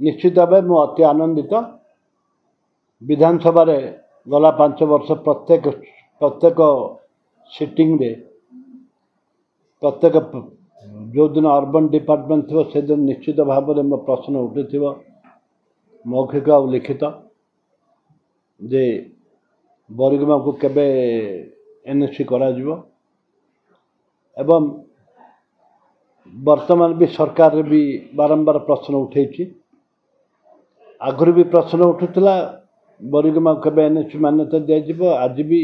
निश्चित भाव मु अति आनंदित विधानसभा रे गला 5 वर्ष प्रत्येक सिटिंग रे प्रत्येक जो दिन अर्बन डिपार्टमेंट थो से दिन निश्चित भाव में मो प्रश्न उठुथिबो मौखिक और लिखित जे बरिगमा को केबे एनएससी करा जिवो एवं वर्तमान भी सरकार भी बारंबार प्रश्न उठेछि आगुरी भी प्रश्न उठुतला बरिगमा केबे एनएससी मान्यता दिया जिवो आज भी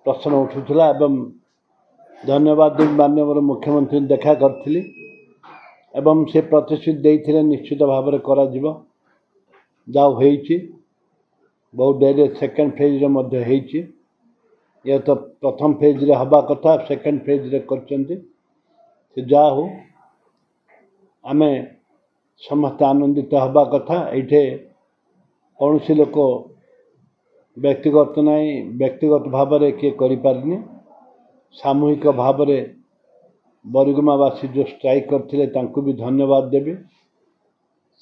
प्रश्न उठुतला एवं धन्यवाद माननीय मुख्यमंत्री देखा करथिली एवं से प्रतिश्रुति देइथिले निश्चित भाव में करा जिवो जाओ होईछि बहुत डेरी सेकेंड फेज रे मध्य होईछि ये तो प्रथम फेज रे हवा कथा सेकेंड फेज रे करचंती से जा हो आमे समस्त आनंदित हवा कथा एठे कौन सी लोक व्यक्तिगत नहीं व्यक्तिगत भाव में किए करि पारनी सामूहिक भाव में बरिगमावासी जो स्ट्राइक करथिले तांको भी धन्यवाद देवी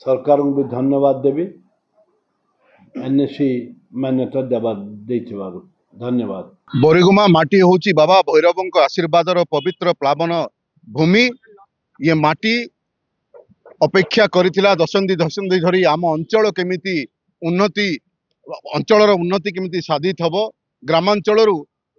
सरकार को भी धन्यवाद देवी एनएससी मान्यता देवा देइथिबारु धन्यवाद। बरिगमा माटी होची बाबा भैरवंक आशीर्वादर पवित्र प्लावन भूमि ये माटी अपेक्षा करिथिला दशंधि धरी आम अंचल केमिति उन्नति अंचलर उन्नति केमिति साधित हबो ग्रामांचलरू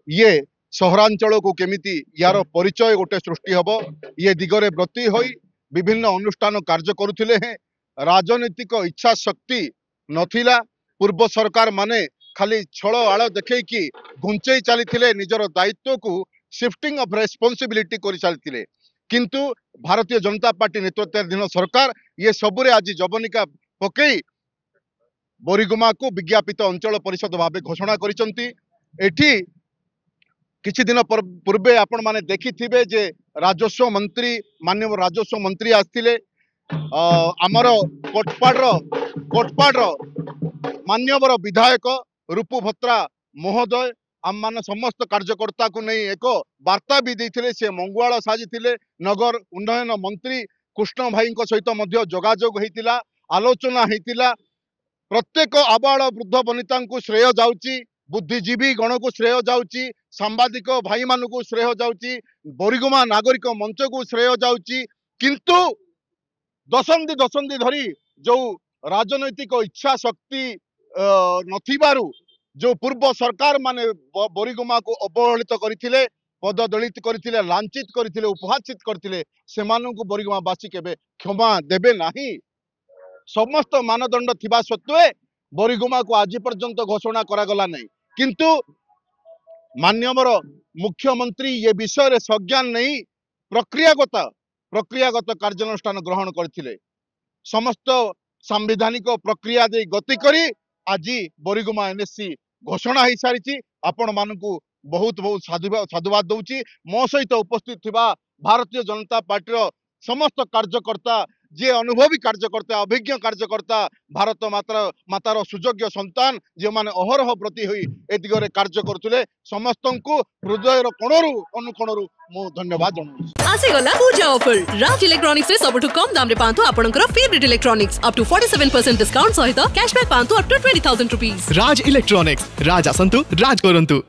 ये सहरांचल को केमिति यार परिचय गोटे सृष्टि हबो ये दिगरे ब्रती होई विभिन्न अनुष्ठान कार्य करुथिले हैं राजनीतिक इच्छा शक्ति नथिला पूर्व सरकार माने खाली छल आड़ देखी घुंचई चली निजर दायित्व को शिफ्टिंग ऑफ रेस्पॉन्सिबिलिटी कर चलते किंतु भारतीय जनता पार्टी नेतृत्वाधीन सरकार ये सबुरे आज जवनिका पकई बरिगमा को विज्ञापित अंचल परिषद भाव घोषणा करिसंती एठी किछि दिन पूर्वे आपण माने देखिथिबे जे राजस्व मंत्री माननीय राजस्व मंत्री आस्थिले आमर कोटपाड़ मान्यवर विधायक रूपु भत्रा महोदय आम मान समस्त कार्यकर्ता को नहीं एक वार्ता भी देते से मंगुआल साजिले नगर उन्नयन मंत्री कृष्ण भाई सहित जोगाजोग होता आलोचना होता प्रत्येक आबाल वृद्ध वनिता को श्रेय जाउची बुद्धिजीवी गण को श्रेय जाउची सांबादिक भाई मान को श्रेय जाउची बरिगमा नागरिक मंच को श्रेय जाउची किंतु दशंधि धरी जो राजनैतिक इच्छा शक्ति नथिबारु जो पूर्व सरकार माने बरिगमा को अवहेलित करथिले पद दलित करथिले लांछित करथिले उपहासित करथिले सेमानंकु बरिगमावासी केबे क्षमा देबे नाही समस्त मानदंड थिबा सत्वे बरिगमा को आज पर्यंत घोषणा करा गला नहीं किंतु माननीय मुख्यमंत्री ये विषय रे संज्ञान नहीं प्रक्रियागत कार्यानुष्ठान ग्रहण करथिले समस्त संवैधानिक प्रक्रिया दे गति करी आज बरिगमा एनएससी घोषणा हो सारी आपण मानू बहुत बहुत साधुवाद दौची मो सहित उपस्थित थिबा भारतीय जनता पार्टी समस्त कार्यकर्ता जे अनुभवी कार्यकर्ता अभिज्ञ कार्यकर्ता भारत मातार सुयोग्य संतान जो माने अहरह प्रति हुई ए दिगरे कार्य करथुले समस्त को हृदय कोणरू अनुकोणरू मो धन्यवाद जणाउछि। आसे गला पूजा ऑफर राज इलेक्ट्रॉनिक्स रे सबठु कम दाम रे पांतो आपनकर favourite electronics up to 47% discount सहित कैशबैक पांतो up to 20,000 rupees. Raj electronics Raj आसंतु राज करंतु।